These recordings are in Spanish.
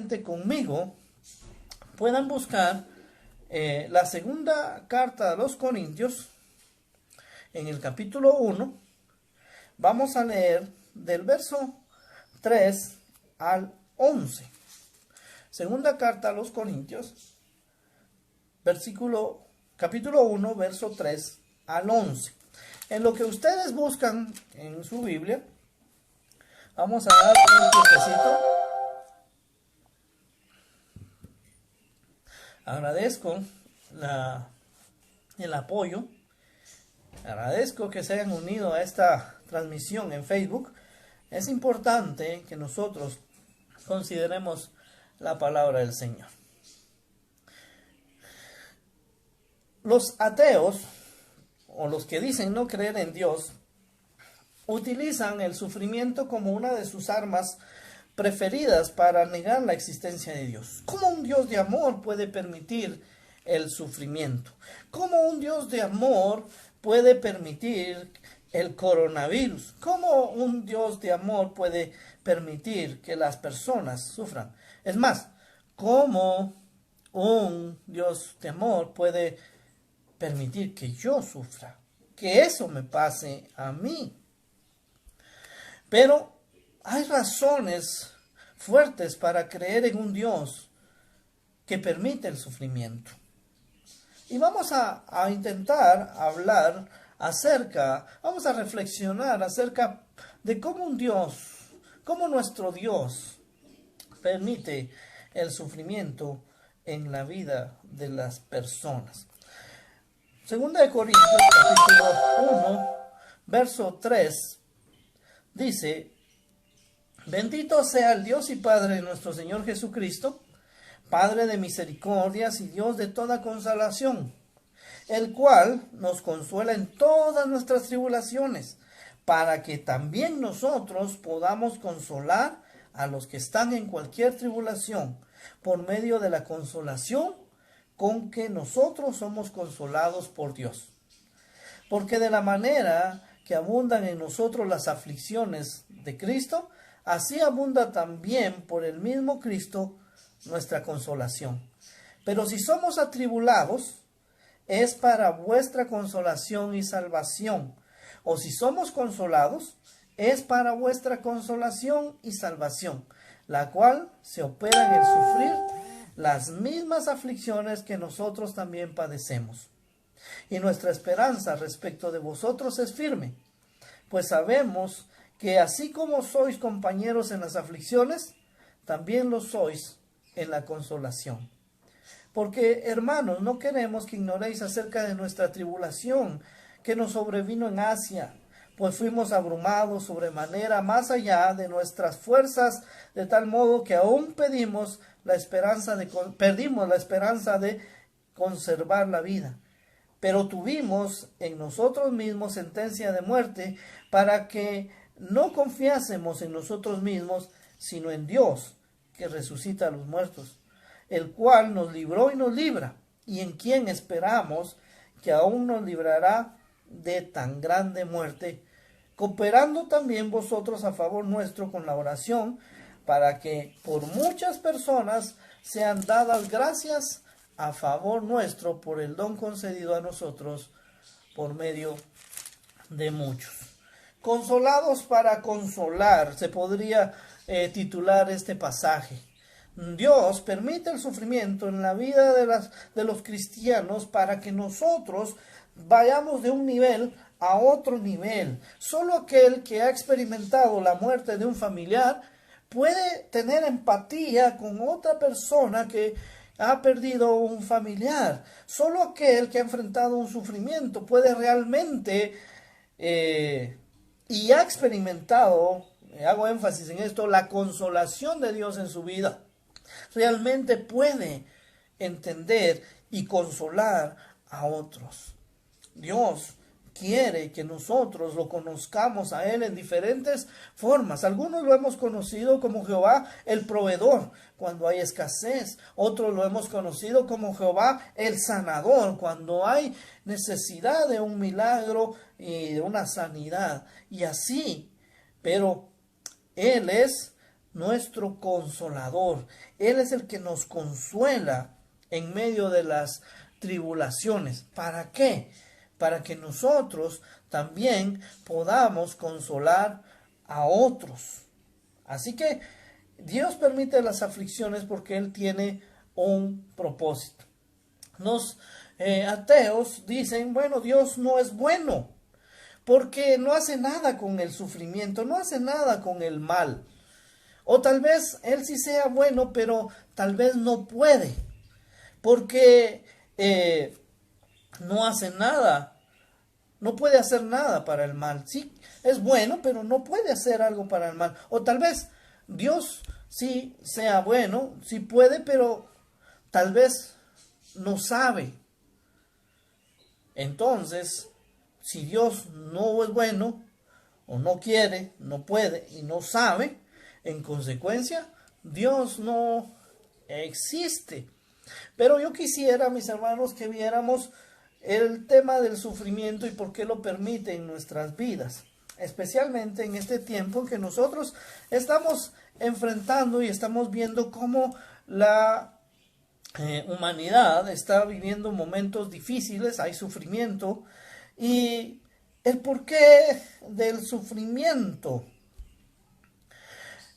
juntamente conmigo puedan buscar la segunda carta a los Corintios, en el capítulo 1, vamos a leer del verso 3 al 11. Segunda carta a los Corintios, capítulo 1, verso 3 al 11. En lo que ustedes buscan en su Biblia, vamos a dar un tiempecito. Agradezco el apoyo. Agradezco que se hayan unido a esta transmisión en Facebook. Es importante que nosotros consideremos la palabra del Señor. Los ateos, o los que dicen no creer en Dios, utilizan el sufrimiento como una de sus armas preferidas para negar la existencia de Dios. ¿Cómo un Dios de amor puede permitir el sufrimiento? ¿Cómo un Dios de amor puede permitir el coronavirus? ¿Cómo un Dios de amor puede permitir que las personas sufran? Es más, ¿cómo un Dios de amor puede permitir que yo sufra? Que eso me pase a mí. Pero hay razones fuertes para creer en un Dios que permite el sufrimiento. Y vamos a intentar hablar vamos a reflexionar acerca de cómo nuestro Dios permite el sufrimiento en la vida de las personas. Segunda de Corintios, capítulo 1, verso 3, dice: bendito sea el Dios y Padre de nuestro Señor Jesucristo, Padre de misericordias y Dios de toda consolación, el cual nos consuela en todas nuestras tribulaciones, para que también nosotros podamos consolar a los que están en cualquier tribulación, por medio de la consolación con que nosotros somos consolados por Dios. Porque de la manera que abundan en nosotros las aflicciones de Cristo, así abunda también por el mismo Cristo nuestra consolación. Pero si somos atribulados, es para vuestra consolación y salvación. O si somos consolados, es para vuestra consolación y salvación, la cual se opera en el sufrir las mismas aflicciones que nosotros también padecemos. Y nuestra esperanza respecto de vosotros es firme, pues sabemos que así como sois compañeros en las aflicciones, también lo sois en la consolación. Porque, hermanos, no queremos que ignoréis acerca de nuestra tribulación que nos sobrevino en Asia, pues fuimos abrumados sobremanera más allá de nuestras fuerzas, de tal modo que aún perdimos la esperanza de conservar la vida. Pero tuvimos en nosotros mismos sentencia de muerte, para que no confiásemos en nosotros mismos, sino en Dios, que resucita a los muertos, el cual nos libró y nos libra, y en quien esperamos que aún nos librará de tan grande muerte, cooperando también vosotros a favor nuestro con la oración, para que por muchas personas sean dadas gracias a favor nuestro por el don concedido a nosotros por medio de muchos. Consolados para consolar, se podría titular este pasaje. Dios permite el sufrimiento en la vida de los cristianos para que nosotros vayamos de un nivel a otro nivel. Solo aquel que ha experimentado la muerte de un familiar puede tener empatía con otra persona que ha perdido un familiar. Solo aquel que ha enfrentado un sufrimiento puede realmente y ha experimentado, hago énfasis en esto, la consolación de Dios en su vida. Realmente puede entender y consolar a otros. Dios quiere que nosotros lo conozcamos a Él en diferentes formas. Algunos lo hemos conocido como Jehová el proveedor cuando hay escasez. Otros lo hemos conocido como Jehová el sanador cuando hay necesidad de un milagro y de una sanidad. Y así, pero Él es nuestro consolador. Él es el que nos consuela en medio de las tribulaciones. ¿Para qué? Para que nosotros también podamos consolar a otros. Así que Dios permite las aflicciones porque Él tiene un propósito. Los ateos dicen, bueno, Dios no es bueno porque no hace nada con el sufrimiento, no hace nada con el mal. O tal vez Él sí sea bueno, pero tal vez no puede, porque no hace nada, no puede hacer nada para el mal. Sí, es bueno, pero no puede hacer algo para el mal. O tal vez Dios sí sea bueno, sí puede, pero tal vez no sabe. Entonces, si Dios no es bueno, o no quiere, no puede y no sabe, en consecuencia, Dios no existe. Pero yo quisiera, mis hermanos, que viéramos el tema del sufrimiento y por qué lo permite en nuestras vidas, especialmente en este tiempo en que nosotros estamos enfrentando y estamos viendo cómo la humanidad está viviendo momentos difíciles, hay sufrimiento, y el porqué del sufrimiento.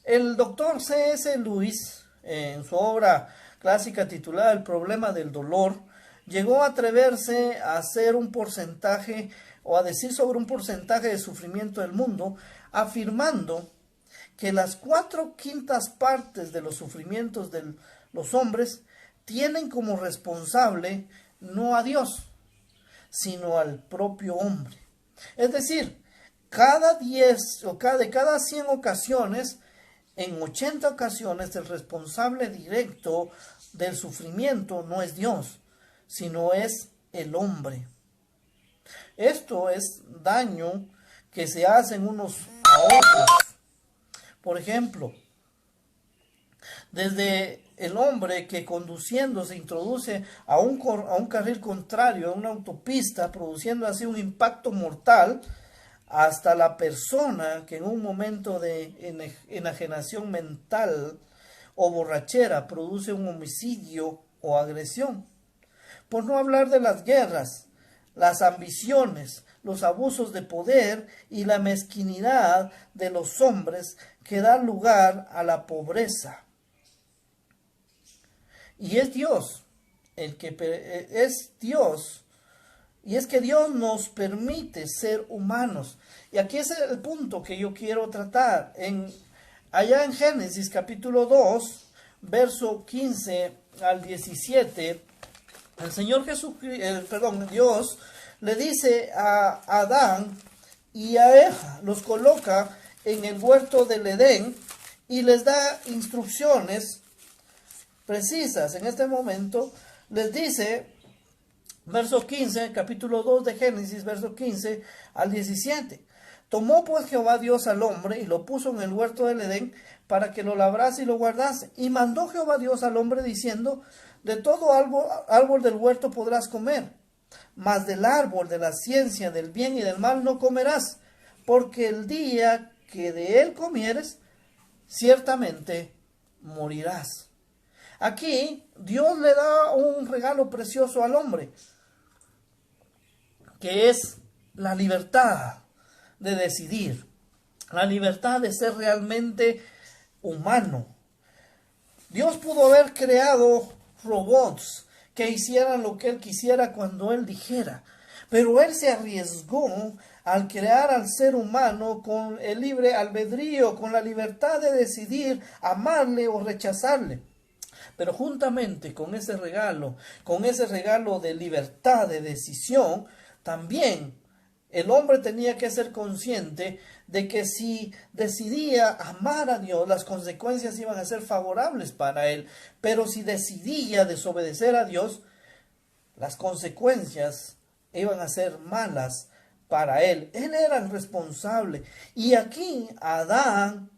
El doctor C.S. Lewis, en su obra clásica titulada El problema del dolor, llegó a atreverse a hacer un porcentaje o a decir sobre un porcentaje de sufrimiento del mundo, afirmando que las 4/5 partes de los sufrimientos de los hombres tienen como responsable no a Dios, sino al propio hombre. Es decir, cada 10 o de cada 100 ocasiones, en 80 ocasiones el responsable directo del sufrimiento no es Dios, sino es el hombre. Esto es daño que se hacen unos a otros. Por ejemplo, desde el hombre que conduciendo se introduce a un carril contrario, a una autopista, produciendo así un impacto mortal, hasta la persona que en un momento de enajenación mental o borrachera produce un homicidio o agresión. Por no hablar de las guerras, las ambiciones, los abusos de poder y la mezquinidad de los hombres que dan lugar a la pobreza. Y es Dios el que es Dios. Y es que Dios nos permite ser humanos. Y aquí es el punto que yo quiero tratar. Allá en Génesis capítulo 2, verso 15 al 17, el Señor Dios le dice a Adán y a Eva, los coloca en el huerto del Edén y les da instrucciones precisas. En este momento les dice, verso 15, capítulo 2 de Génesis, verso 15 al 17. Tomó pues Jehová Dios al hombre y lo puso en el huerto del Edén para que lo labrase y lo guardase. Y mandó Jehová Dios al hombre diciendo, de todo árbol del huerto podrás comer, mas del árbol de la ciencia del bien y del mal no comerás, porque el día que de él comieres, ciertamente morirás. Aquí Dios le da un regalo precioso al hombre, que es la libertad de decidir, la libertad de ser realmente humano. Dios pudo haber creado robots que hicieran lo que Él quisiera cuando Él dijera, pero Él se arriesgó al crear al ser humano con el libre albedrío, con la libertad de decidir amarle o rechazarle. Pero juntamente con ese regalo de libertad de decisión, también el hombre tenía que ser consciente de que si decidía amar a Dios, las consecuencias iban a ser favorables para él. Pero si decidía desobedecer a Dios, las consecuencias iban a ser malas para él. Él era el responsable. Y aquí Adán,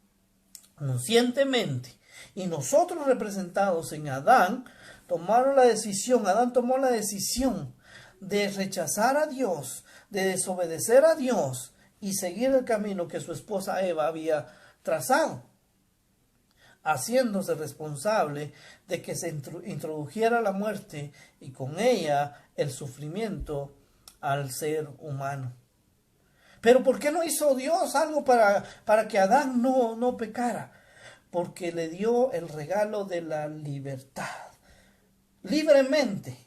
conscientemente, y nosotros representados en Adán, Adán tomó la decisión de rechazar a Dios, de desobedecer a Dios y seguir el camino que su esposa Eva había trazado. haciéndose responsable de que se introdujera la muerte y con ella el sufrimiento al ser humano. Pero ¿por qué no hizo Dios algo para que Adán no pecara? Porque le dio el regalo de la libertad. Libremente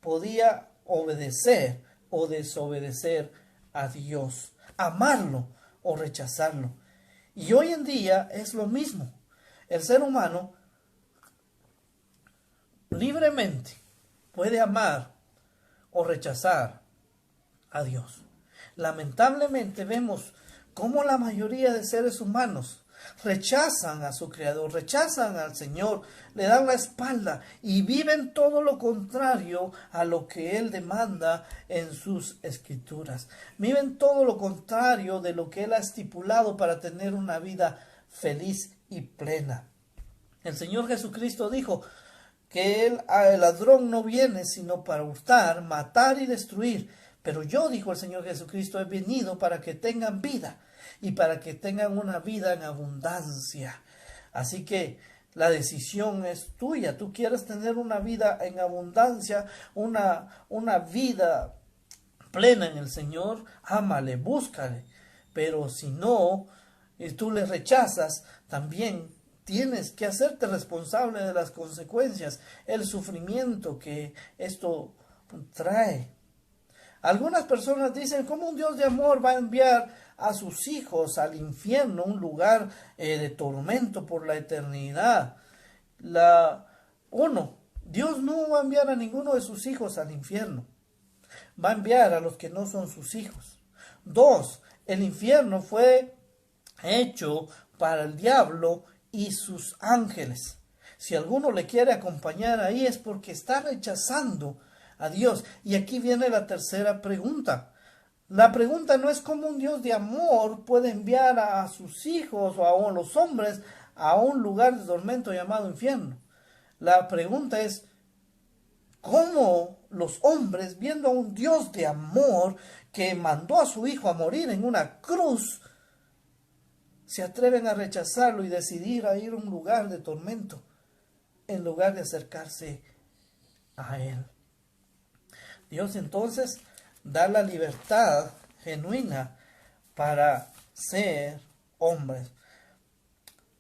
podía obedecer o desobedecer a Dios, amarlo o rechazarlo. Y hoy en día es lo mismo. El ser humano libremente puede amar o rechazar a Dios. Lamentablemente vemos cómo la mayoría de seres humanos rechazan a su Creador, rechazan al Señor, le dan la espalda y viven todo lo contrario a lo que Él demanda en sus escrituras. Viven todo lo contrario de lo que Él ha estipulado para tener una vida feliz y plena. El Señor Jesucristo dijo que el ladrón no viene sino para hurtar, matar y destruir. Pero yo, dijo el Señor Jesucristo, he venido para que tengan vida y para que tengan una vida en abundancia. Así que la decisión es tuya. Tú quieres tener una vida en abundancia, una vida plena en el Señor, ámale, búscale. Pero si no, y tú le rechazas, también tienes que hacerte responsable de las consecuencias, el sufrimiento que esto trae. Algunas personas dicen, ¿cómo un Dios de amor va a enviar a sus hijos al infierno, un lugar de tormento por la eternidad? Dios no va a enviar a ninguno de sus hijos al infierno. Va a enviar a los que no son sus hijos. 2, el infierno fue hecho para el diablo y sus ángeles. Si alguno le quiere acompañar ahí es porque está rechazando a Dios. Y aquí viene la tercera pregunta. La pregunta no es cómo un Dios de amor puede enviar a sus hijos o a los hombres a un lugar de tormento llamado infierno. La pregunta es cómo los hombres, viendo a un Dios de amor que mandó a su hijo a morir en una cruz, se atreven a rechazarlo y decidir a ir a un lugar de tormento en lugar de acercarse a Él. Dios entonces da la libertad genuina para ser hombres.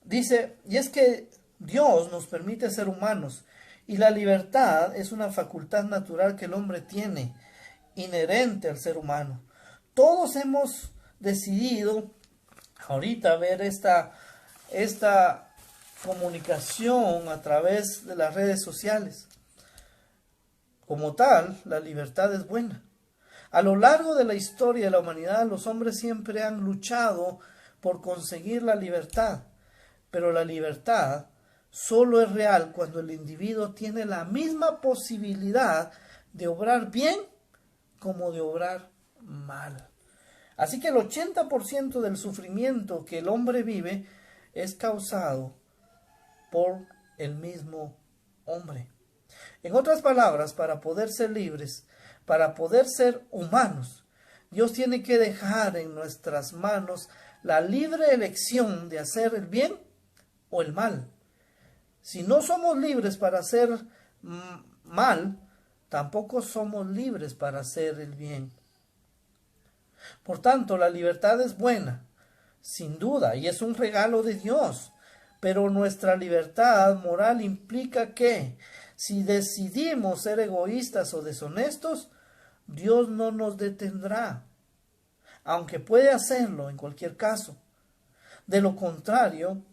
Dice, y es que Dios nos permite ser humanos y la libertad es una facultad natural que el hombre tiene, inherente al ser humano. Todos hemos decidido ahorita ver esta comunicación a través de las redes sociales. Como tal, la libertad es buena. A lo largo de la historia de la humanidad, los hombres siempre han luchado por conseguir la libertad, pero la libertad solo es real cuando el individuo tiene la misma posibilidad de obrar bien como de obrar mal. Así que el 80% del sufrimiento que el hombre vive es causado por el mismo hombre. En otras palabras, para poder ser libres, para poder ser humanos, Dios tiene que dejar en nuestras manos la libre elección de hacer el bien o el mal. Si no somos libres para hacer mal, tampoco somos libres para hacer el bien. Por tanto, la libertad es buena, sin duda, y es un regalo de Dios. Pero nuestra libertad moral implica que, si decidimos ser egoístas o deshonestos, Dios no nos detendrá, aunque puede hacerlo en cualquier caso. De lo contrario,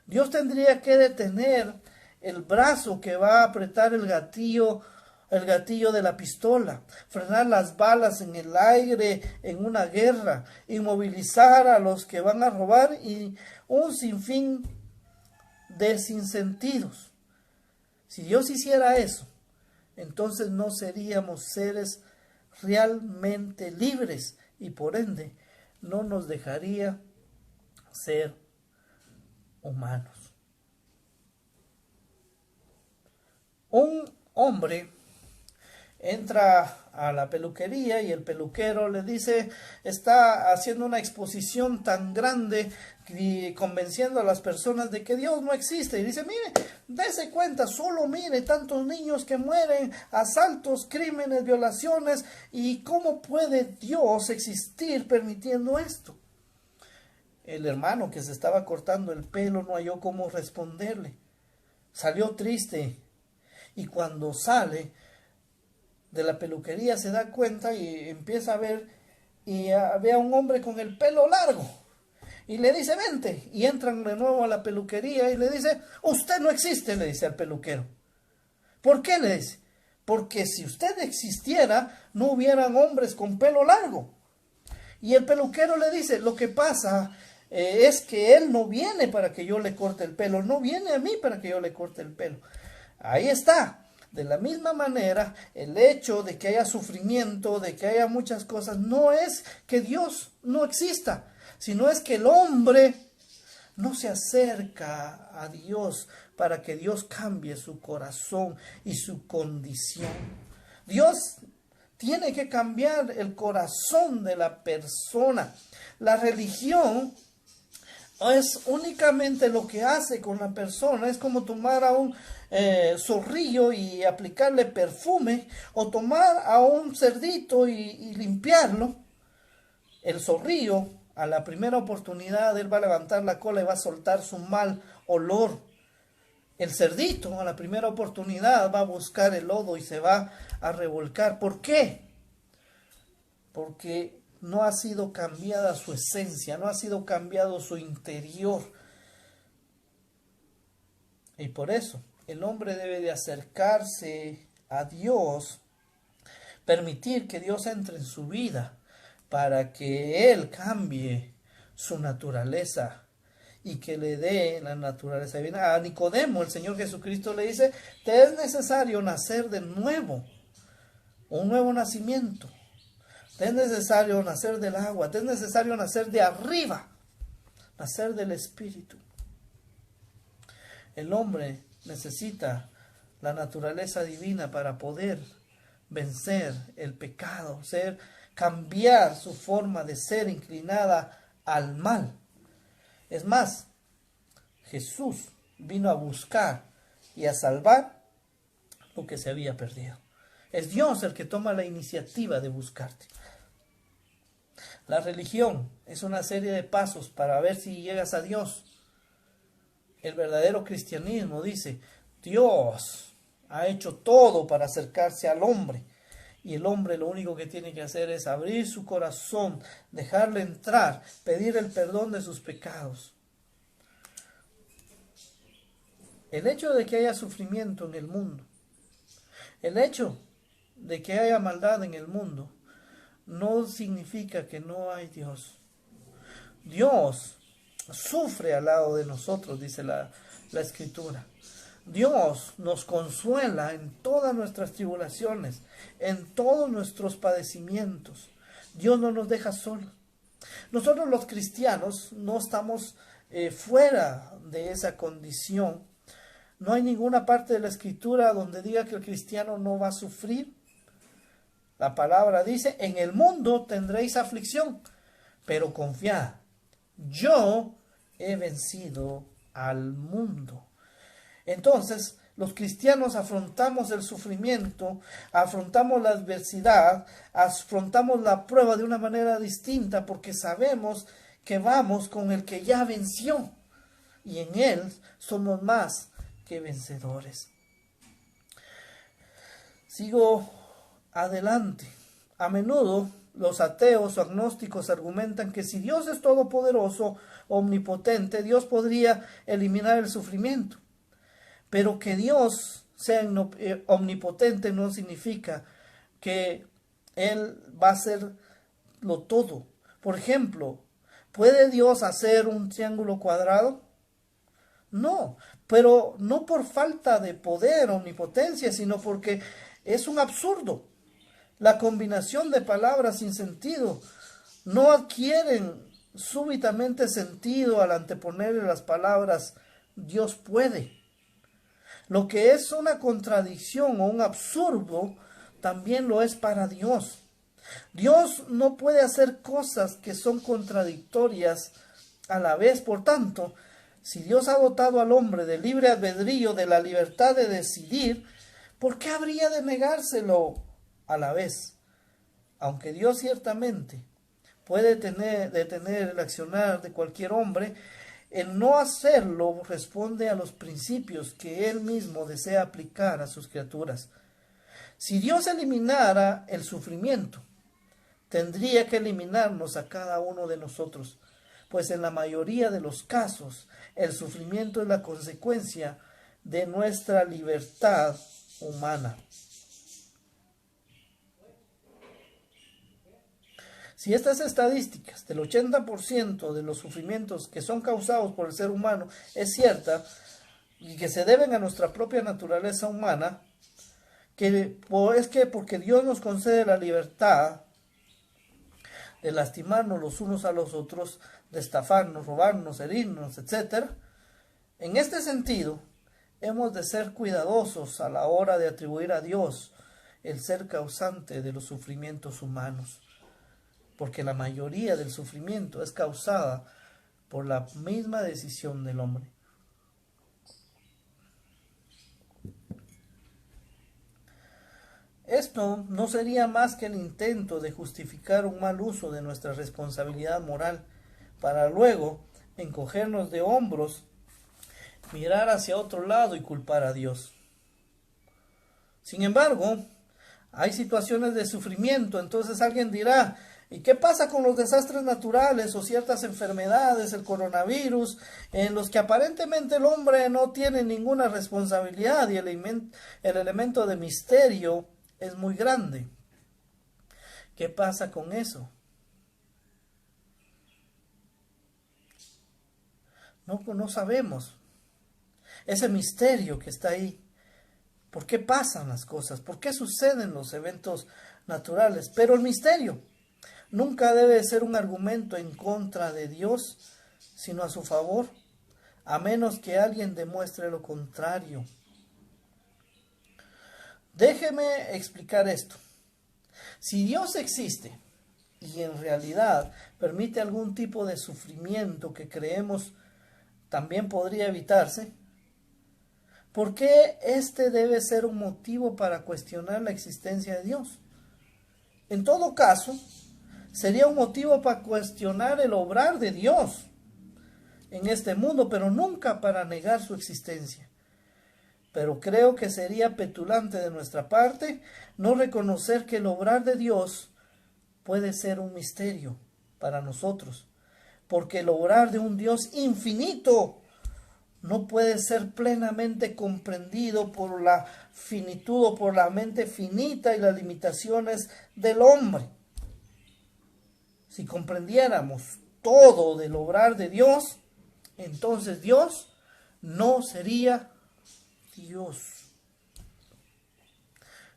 Dios tendría que detener el brazo que va a apretar el gatillo de la pistola, frenar las balas en el aire en una guerra, inmovilizar a los que van a robar y un sinfín de sinsentidos. Si Dios hiciera eso, entonces no seríamos seres realmente libres y por ende no nos dejaría ser humanos. Un hombre entra a la peluquería y el peluquero le dice, está haciendo una exposición tan grande y convenciendo a las personas de que Dios no existe. Y dice, mire, dése cuenta, solo mire tantos niños que mueren, asaltos, crímenes, violaciones, y cómo puede Dios existir permitiendo esto. El hermano que se estaba cortando el pelo no halló cómo responderle. Salió triste, y cuando sale de la peluquería se da cuenta y empieza a ver y ve a un hombre con el pelo largo y le dice, vente, y entran de nuevo a la peluquería y le dice, usted no existe, le dice al peluquero. ¿Por qué? Le dice, porque si usted existiera no hubieran hombres con pelo largo. Y el peluquero le dice, lo que pasa es que él no viene para que yo le corte el pelo, no viene a mí para que yo le corte el pelo. Ahí está. De la misma manera, el hecho de que haya sufrimiento, de que haya muchas cosas, no es que Dios no exista, sino es que el hombre no se acerca a Dios para que Dios cambie su corazón y su condición. Dios tiene que cambiar el corazón de la persona. La religión es únicamente lo que hace con la persona, es como tomar a un zorrillo y aplicarle perfume, o tomar a un cerdito y limpiarlo. El zorrillo, a la primera oportunidad, él va a levantar la cola y va a soltar su mal olor. El cerdito, a la primera oportunidad, va a buscar el lodo y se va a revolcar. ¿Por qué? Porque no ha sido cambiada su esencia, no ha sido cambiado su interior. Y por eso el hombre debe de acercarse a Dios, permitir que Dios entre en su vida para que Él cambie su naturaleza y que le dé la naturaleza divina. A Nicodemo el Señor Jesucristo le dice, te es necesario nacer de nuevo, un nuevo nacimiento. Te es necesario nacer del agua, te es necesario nacer de arriba, nacer del Espíritu. El hombre necesita la naturaleza divina para poder vencer el pecado, cambiar su forma de ser inclinada al mal. Es más, Jesús vino a buscar y a salvar lo que se había perdido. Es Dios el que toma la iniciativa de buscarte. La religión es una serie de pasos para ver si llegas a Dios. El verdadero cristianismo dice, Dios ha hecho todo para acercarse al hombre. Y el hombre lo único que tiene que hacer es abrir su corazón, dejarle entrar, pedir el perdón de sus pecados. El hecho de que haya sufrimiento en el mundo, el hecho de que haya maldad en el mundo, no significa que no hay Dios. Dios sufre al lado de nosotros, dice la Escritura. Dios nos consuela en todas nuestras tribulaciones, en todos nuestros padecimientos. Dios no nos deja solos. Nosotros los cristianos no estamos fuera de esa condición. No hay ninguna parte de la Escritura donde diga que el cristiano no va a sufrir. La palabra dice, en el mundo tendréis aflicción, pero confiad, yo he vencido al mundo. Entonces, los cristianos afrontamos el sufrimiento, afrontamos la adversidad, afrontamos la prueba de una manera distinta porque sabemos que vamos con el que ya venció y en él somos más que vencedores. Sigo adelante. A menudo los ateos o agnósticos argumentan que si Dios es todopoderoso, omnipotente, Dios podría eliminar el sufrimiento. Pero que Dios sea omnipotente no significa que Él va a hacerlo todo. Por ejemplo, ¿puede Dios hacer un triángulo cuadrado? No, pero no por falta de poder o omnipotencia, sino porque es un absurdo. La combinación de palabras sin sentido no adquieren súbitamente sentido al anteponerle las palabras Dios puede. Lo que es una contradicción o un absurdo también lo es para Dios. Dios no puede hacer cosas que son contradictorias a la vez. Por tanto, si Dios ha dotado al hombre de libre albedrío, de la libertad de decidir, ¿por qué habría de negárselo a la vez? Aunque Dios ciertamente puede detener el accionar de cualquier hombre, el no hacerlo responde a los principios que Él mismo desea aplicar a sus criaturas. Si Dios eliminara el sufrimiento, tendría que eliminarnos a cada uno de nosotros, pues en la mayoría de los casos el sufrimiento es la consecuencia de nuestra libertad humana. Si estas estadísticas del 80% de los sufrimientos que son causados por el ser humano es cierta y que se deben a nuestra propia naturaleza humana, porque Dios nos concede la libertad de lastimarnos los unos a los otros, de estafarnos, robarnos, herirnos, etc. En este sentido, hemos de ser cuidadosos a la hora de atribuir a Dios el ser causante de los sufrimientos humanos, porque la mayoría del sufrimiento es causada por la misma decisión del hombre. Esto no sería más que el intento de justificar un mal uso de nuestra responsabilidad moral, para luego encogernos de hombros, mirar hacia otro lado y culpar a Dios. Sin embargo, hay situaciones de sufrimiento, entonces alguien dirá, ¿y qué pasa con los desastres naturales o ciertas enfermedades, el coronavirus, en los que aparentemente el hombre no tiene ninguna responsabilidad y el elemento de misterio es muy grande? ¿Qué pasa con eso? No sabemos. Ese misterio que está ahí. ¿Por qué pasan las cosas? ¿Por qué suceden los eventos naturales? Pero el misterio nunca debe ser un argumento en contra de Dios, sino a su favor, a menos que alguien demuestre lo contrario. Déjeme explicar esto. Si Dios existe y en realidad permite algún tipo de sufrimiento que creemos también podría evitarse, ¿por qué este debe ser un motivo para cuestionar la existencia de Dios? En todo caso, sería un motivo para cuestionar el obrar de Dios en este mundo, pero nunca para negar su existencia. Pero creo que sería petulante de nuestra parte no reconocer que el obrar de Dios puede ser un misterio para nosotros, porque el obrar de un Dios infinito no puede ser plenamente comprendido por la finitud o por la mente finita y las limitaciones del hombre. Si comprendiéramos todo del obrar de Dios, entonces Dios no sería Dios.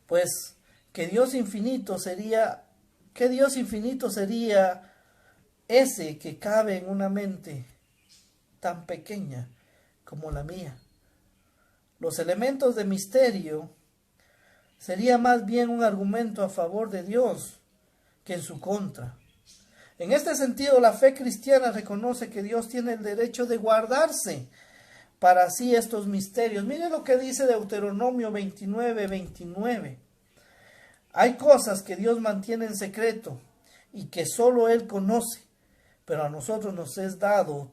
Pues, ¿qué Dios infinito sería ese que cabe en una mente tan pequeña como la mía? Los elementos de misterio sería más bien un argumento a favor de Dios que en su contra. En este sentido, la fe cristiana reconoce que Dios tiene el derecho de guardarse para sí estos misterios. Mire lo que dice Deuteronomio 29:29. Hay cosas que Dios mantiene en secreto y que solo Él conoce, pero a nosotros nos es dado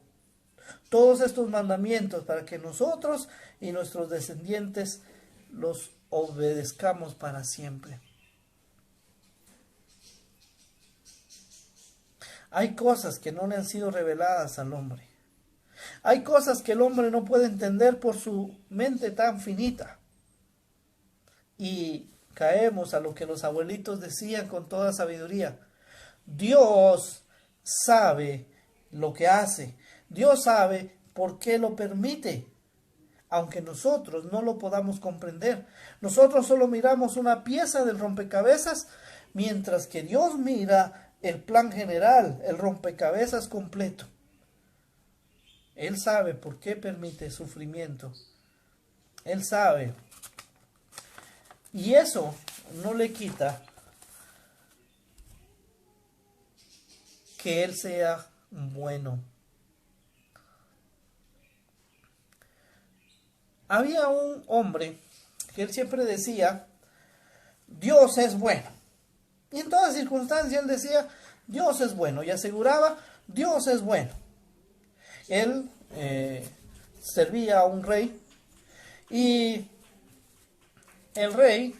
todos estos mandamientos para que nosotros y nuestros descendientes los obedezcamos para siempre. Hay cosas que no le han sido reveladas al hombre. Hay cosas que el hombre no puede entender por su mente tan finita. Y caemos a lo que los abuelitos decían con toda sabiduría. Dios sabe lo que hace. Dios sabe por qué lo permite, aunque nosotros no lo podamos comprender. Nosotros solo miramos una pieza del rompecabezas, mientras que Dios mira el plan general, el rompecabezas completo. Él sabe por qué permite sufrimiento. Él sabe. Y eso no le quita que Él sea bueno. Había un hombre que él siempre decía, Dios es bueno. Y en todas circunstancias él decía, Dios es bueno. Y aseguraba, Dios es bueno. Él servía a un rey y el rey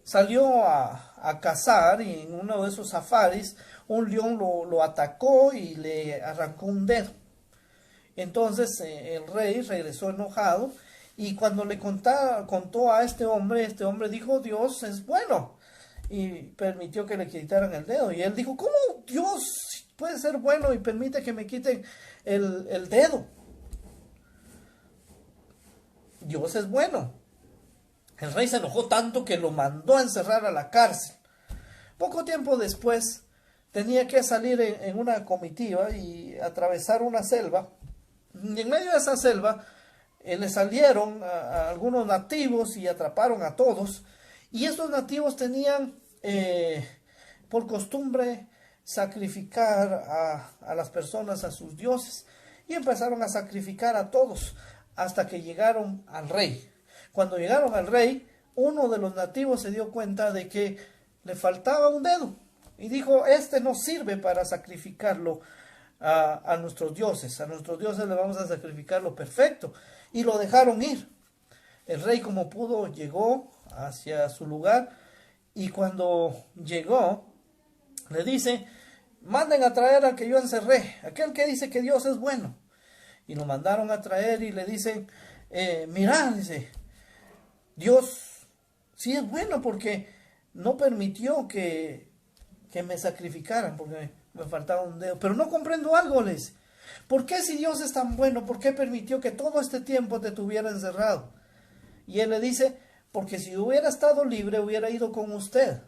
salió a cazar y en uno de esos safaris un león lo atacó y le arrancó un dedo. Entonces el rey regresó enojado y cuando le contó a este hombre dijo, Dios es bueno, y permitió que le quitaran el dedo. Y él dijo, ¿cómo Dios puede ser bueno y permite que me quiten el dedo? Dios es bueno. El rey se enojó tanto que lo mandó a encerrar a la cárcel. Poco tiempo después tenía que salir en una comitiva y atravesar una selva. Y en medio de esa selva le salieron a algunos nativos y atraparon a todos. Y estos nativos tenían por costumbre sacrificar a las personas, a sus dioses. Y empezaron a sacrificar a todos hasta que llegaron al rey. Cuando llegaron al rey, uno de los nativos se dio cuenta de que le faltaba un dedo. Y dijo, este no sirve para sacrificarlo a nuestros dioses. A nuestros dioses le vamos a sacrificar lo perfecto. Y lo dejaron ir. El rey, como pudo, llegó hacia su lugar. Y cuando llegó, le dice, manden a traer al que yo encerré, aquel que dice que Dios es bueno. Y lo mandaron a traer y le dicen, mirá, dice, Dios sí es bueno porque no permitió que me sacrificaran porque me faltaba un dedo. Pero no comprendo algo, les. ¿Por qué si Dios es tan bueno, por qué permitió que todo este tiempo te tuviera encerrado? Y él le dice, porque si hubiera estado libre hubiera ido con usted.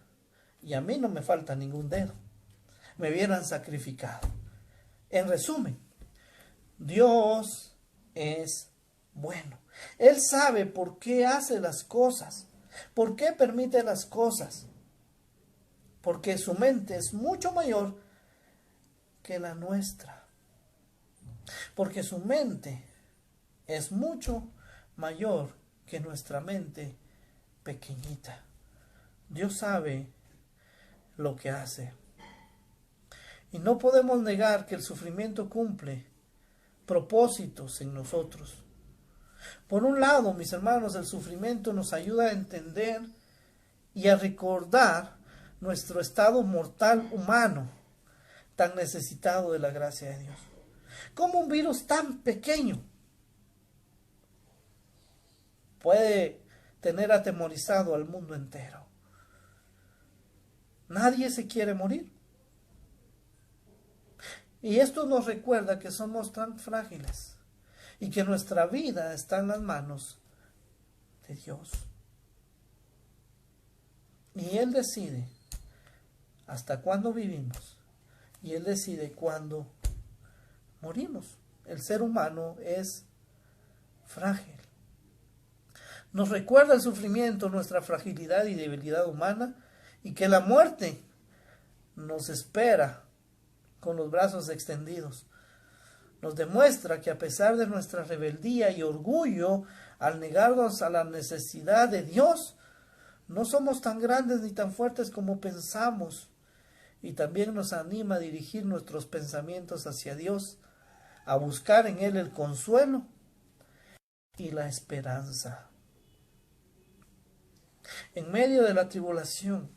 Y a mí no me falta ningún dedo. Me hubieran sacrificado. En resumen, Dios es bueno. Él sabe por qué hace las cosas, por qué permite las cosas, porque su mente es mucho mayor que la nuestra, porque su mente es mucho mayor que nuestra mente pequeñita. Dios sabe lo que hace. Y no podemos negar que el sufrimiento cumple propósitos en nosotros. Por un lado, mis hermanos, el sufrimiento nos ayuda a entender y a recordar nuestro estado mortal humano, tan necesitado de la gracia de Dios. ¿Cómo un virus tan pequeño puede tener atemorizado al mundo entero? Nadie se quiere morir. Y esto nos recuerda que somos tan frágiles y que nuestra vida está en las manos de Dios. Y Él decide hasta cuándo vivimos y Él decide cuándo morimos. El ser humano es frágil. Nos recuerda el sufrimiento, nuestra fragilidad y debilidad humana, y que la muerte nos espera con los brazos extendidos. Nos demuestra que a pesar de nuestra rebeldía y orgullo, al negarnos a la necesidad de Dios, no somos tan grandes ni tan fuertes como pensamos. Y también nos anima a dirigir nuestros pensamientos hacia Dios, a buscar en Él el consuelo y la esperanza. En medio de la tribulación,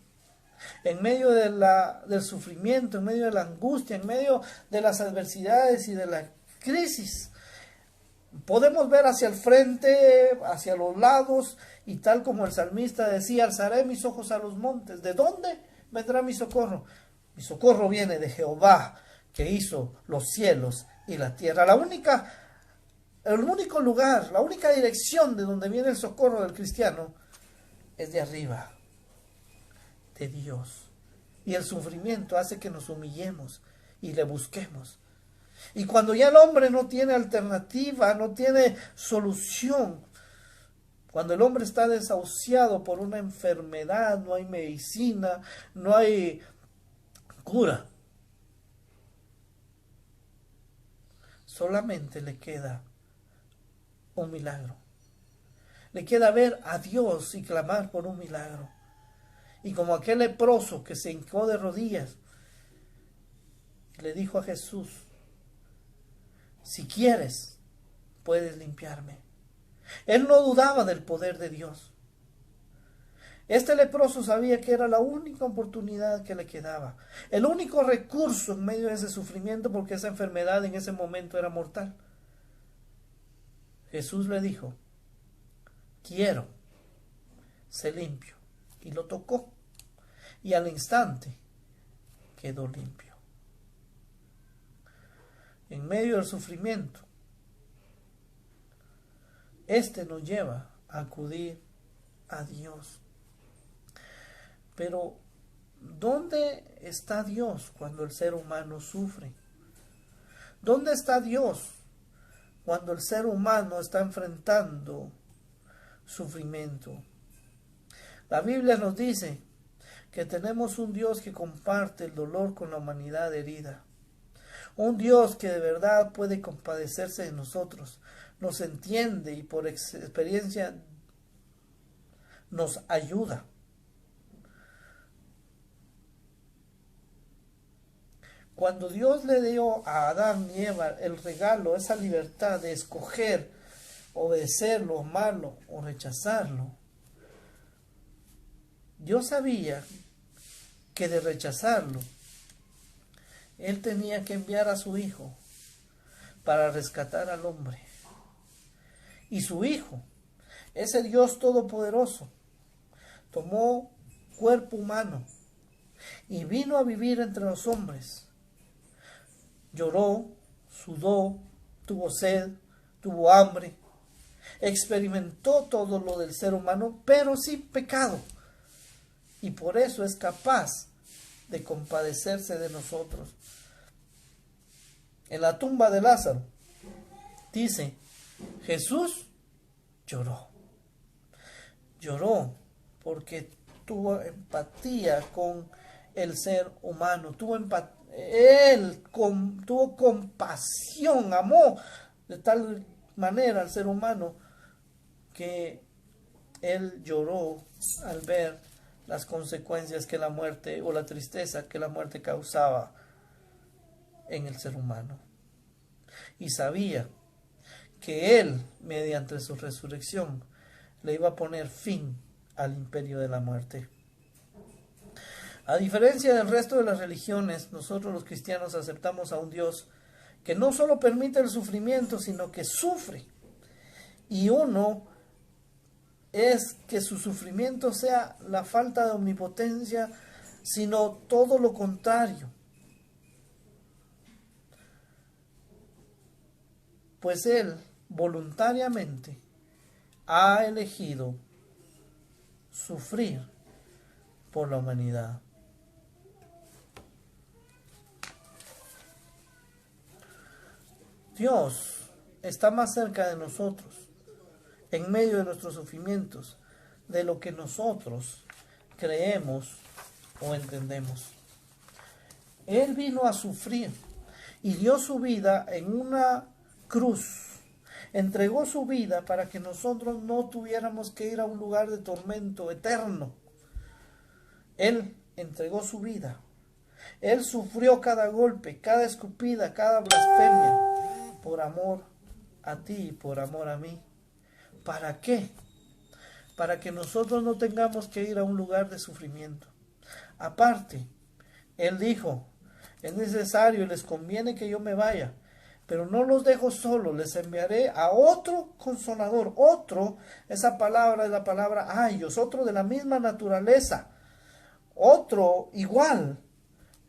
en medio del sufrimiento, en medio de la angustia, en medio de las adversidades y de la crisis, podemos ver hacia el frente, hacia los lados, y tal como el salmista decía, alzaré mis ojos a los montes. ¿De dónde vendrá mi socorro? Mi socorro viene de Jehová, que hizo los cielos y la tierra. El único lugar, la única dirección de donde viene el socorro del cristiano es de arriba, de Dios. Y el sufrimiento hace que nos humillemos y le busquemos. Y cuando ya el hombre no tiene alternativa, no tiene solución, Cuando el hombre está desahuciado por una enfermedad, no hay medicina, no hay cura. Solamente le queda un milagro. Le queda ver a Dios y clamar por un milagro. Y como aquel leproso que se hincó de rodillas, le dijo a Jesús, si quieres, puedes limpiarme. Él no dudaba del poder de Dios. Este leproso sabía que era la única oportunidad que le quedaba, el único recurso en medio de ese sufrimiento, porque esa enfermedad en ese momento era mortal. Jesús le dijo, quiero, sé limpio. Y lo tocó. Y al instante quedó limpio. En medio del sufrimiento, este nos lleva a acudir a Dios. Pero, ¿dónde está Dios cuando el ser humano sufre? ¿Dónde está Dios cuando el ser humano está enfrentando sufrimiento? La Biblia nos dice que tenemos un Dios que comparte el dolor con la humanidad herida. Un Dios que de verdad puede compadecerse de nosotros, nos entiende y por experiencia nos ayuda. Cuando Dios le dio a Adán y Eva el regalo, esa libertad de escoger, obedecer lo malo o rechazarlo, Dios sabía que de rechazarlo, Él tenía que enviar a su Hijo para rescatar al hombre. Y su Hijo, ese Dios todopoderoso, tomó cuerpo humano y vino a vivir entre los hombres. Lloró, sudó, tuvo sed, tuvo hambre, experimentó todo lo del ser humano, pero sin pecado. Y por eso es capaz de compadecerse de nosotros. En la tumba de Lázaro, dice, Jesús lloró. Lloró porque tuvo empatía con el ser humano, tuvo compasión, amó de tal manera al ser humano que él lloró al ver las consecuencias que la muerte o la tristeza que la muerte causaba en el ser humano. Y sabía que él, mediante su resurrección, le iba a poner fin al imperio de la muerte. A diferencia del resto de las religiones, nosotros los cristianos aceptamos a un Dios que no solo permite el sufrimiento, sino que sufre. Y uno es que su sufrimiento sea la falta de omnipotencia, sino todo lo contrario. Pues Él voluntariamente ha elegido sufrir por la humanidad. Dios está más cerca de nosotros, en medio de nuestros sufrimientos, de lo que nosotros creemos o entendemos. Él vino a sufrir y dio su vida en una cruz. Entregó su vida para que nosotros no tuviéramos que ir a un lugar de tormento eterno. Él entregó su vida. Él sufrió cada golpe, cada escupida, cada blasfemia, por amor a ti y por amor a mí. ¿Para qué? Para que nosotros no tengamos que ir a un lugar de sufrimiento. Aparte, Él dijo, es necesario y les conviene que yo me vaya, pero no los dejo solos, les enviaré a otro consolador. Otro, esa palabra es la palabra aios, otro de la misma naturaleza, otro igual,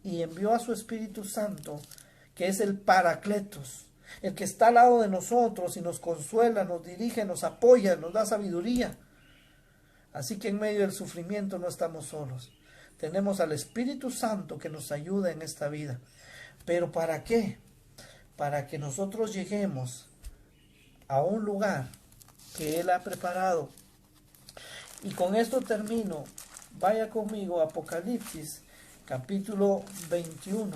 y envió a su Espíritu Santo, que es el Paracletos, el que está al lado de nosotros y nos consuela, nos dirige, nos apoya, nos da sabiduría. Así que en medio del sufrimiento no estamos solos. Tenemos al Espíritu Santo que nos ayuda en esta vida. ¿Pero para qué? Para que nosotros lleguemos a un lugar que Él ha preparado Y con esto termino. Vaya conmigo a Apocalipsis, capítulo 21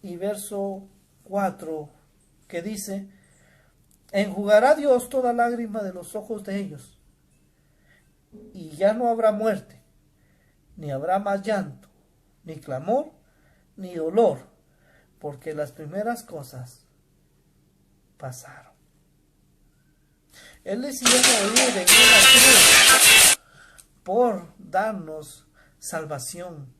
y verso 4, que dice: enjugará Dios toda lágrima de los ojos de ellos, y ya no habrá muerte, ni habrá más llanto, ni clamor, ni dolor, porque las primeras pasaron. Él decidió morir en una cruz por darnos salvación,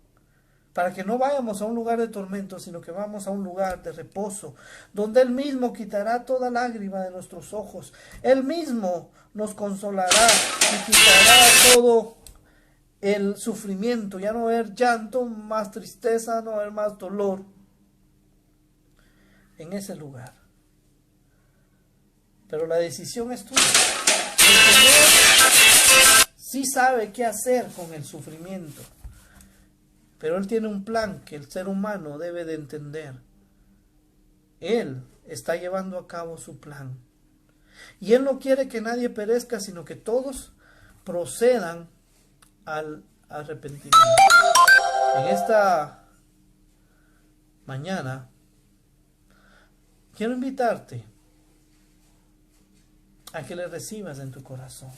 para que no vayamos a un lugar de tormento, sino que vamos a un lugar de reposo, donde Él mismo quitará toda lágrima de nuestros ojos. Él mismo nos consolará y quitará todo el sufrimiento. Ya no va a haber llanto, más tristeza, no va a haber más dolor en ese lugar. Pero la decisión es tuya. El Señor sí sabe qué hacer con el sufrimiento, pero Él tiene un plan que el ser humano debe de entender. Él está llevando a cabo su plan. Y Él no quiere que nadie perezca, sino que todos procedan al arrepentimiento. En esta mañana quiero invitarte a que le recibas en tu corazón.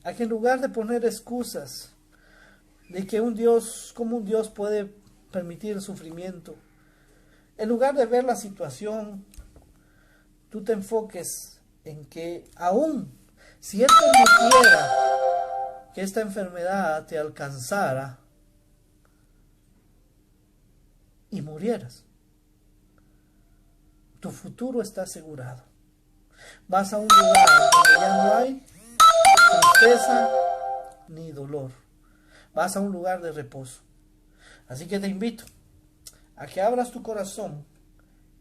A que en lugar de poner excusas de que cómo un Dios puede permitir el sufrimiento, en lugar de ver la situación, tú te enfoques en que aún si Él permitiera que esta enfermedad te alcanzara y murieras, tu futuro está asegurado. Vas a un lugar donde ya no hay tristeza ni dolor. Vas a un lugar de reposo. Así que te invito a que abras tu corazón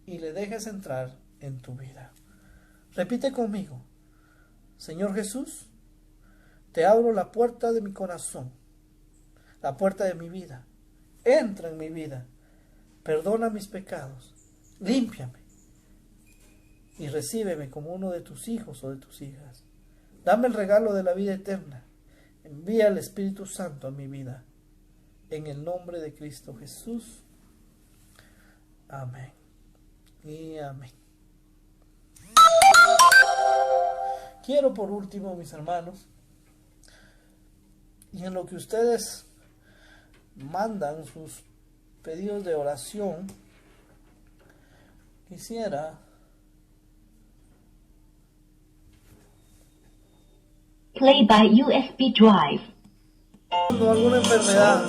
y le dejes entrar en tu vida. Repite conmigo: Señor Jesús, te abro la puerta de mi corazón, la puerta de mi vida. Entra en mi vida, perdona mis pecados, límpiame y recíbeme como uno de tus hijos o de tus hijas. Dame el regalo de la vida eterna. Envía el Espíritu Santo a mi vida. En el nombre de Cristo Jesús. Amén. Y amén. Quiero por último, mis hermanos, y en lo que ustedes mandan sus pedidos de oración, quisiera Play by USB drive. alguna enfermedad,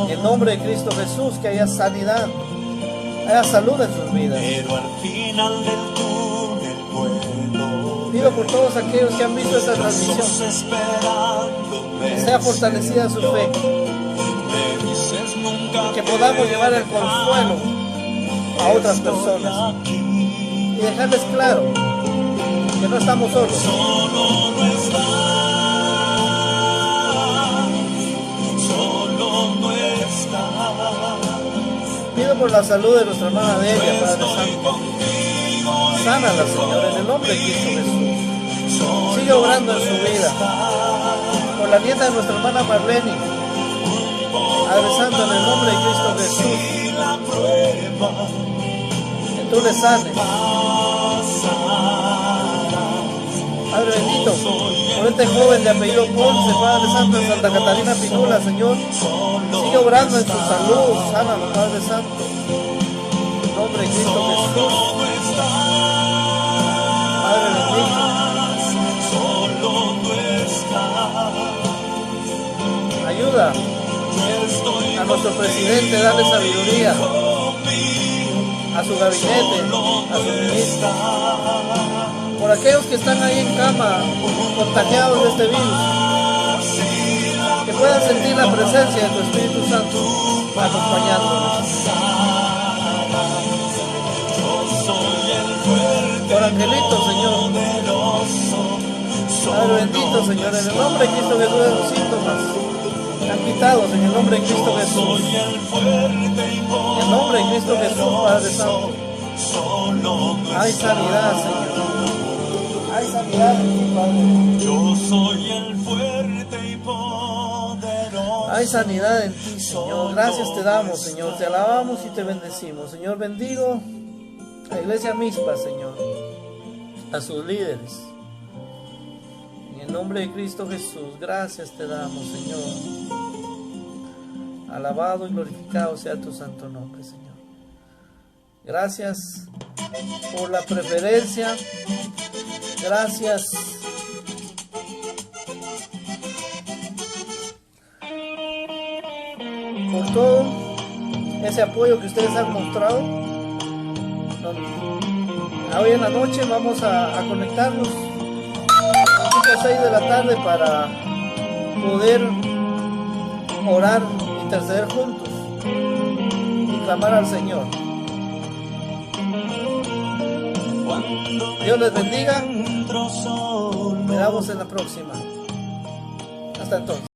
en el nombre de Cristo Jesús, que haya sanidad, haya salud en sus vidas. Pero al final del túnel puedo Pido por todos aquellos que han visto esta transmisión, que sea fortalecida su fe, que podamos llevar el consuelo a otras personas y dejarles claro que no estamos solos. Solo no estás, solo no estás. Pido por la salud de nuestra hermana Delia, Padre Santo. Sánala, Señor, en el nombre de Cristo Jesús. Sigue obrando en su vida. Por la nieta de nuestra hermana Marlene, Padre Santo, en el nombre de Cristo Jesús, que tú le sanes. Padre bendito, por este joven de apellido Ponce, Padre Santo, en Santa Catarina Pinula, Señor, sigue obrando en su salud, sánalo, Padre Santo, en el nombre de Cristo Jesús. Padre bendito, ayuda a nuestro presidente, dale sabiduría a su gabinete, a su ministro, por aquellos que están ahí en cama contagiados de este virus, que puedan sentir la presencia de tu Espíritu Santo acompañándonos. Por Angelito, Señor, Padre bendito, Señor, en el nombre de Cristo Jesús, de los síntomas han quitados en el nombre de Cristo Jesús. En el nombre de Cristo Jesús, Padre Santo, hay sanidad, Señor. Hay sanidad en ti, Padre. Yo soy el fuerte y poderoso. Hay sanidad en ti, Señor. Gracias te damos, Señor. Te alabamos y te bendecimos. Señor, bendigo a Iglesia Mispa, Señor, a sus líderes. En el nombre de Cristo Jesús, gracias te damos, Señor. Alabado y glorificado sea tu santo nombre, Señor. Gracias por la preferencia. Gracias por todo ese apoyo que ustedes han mostrado. Hoy en la noche vamos a conectarnos a 6 de la tarde para poder orar, interceder juntos y clamar al Señor. Dios les bendiga. Nos vemos en la próxima. Hasta entonces.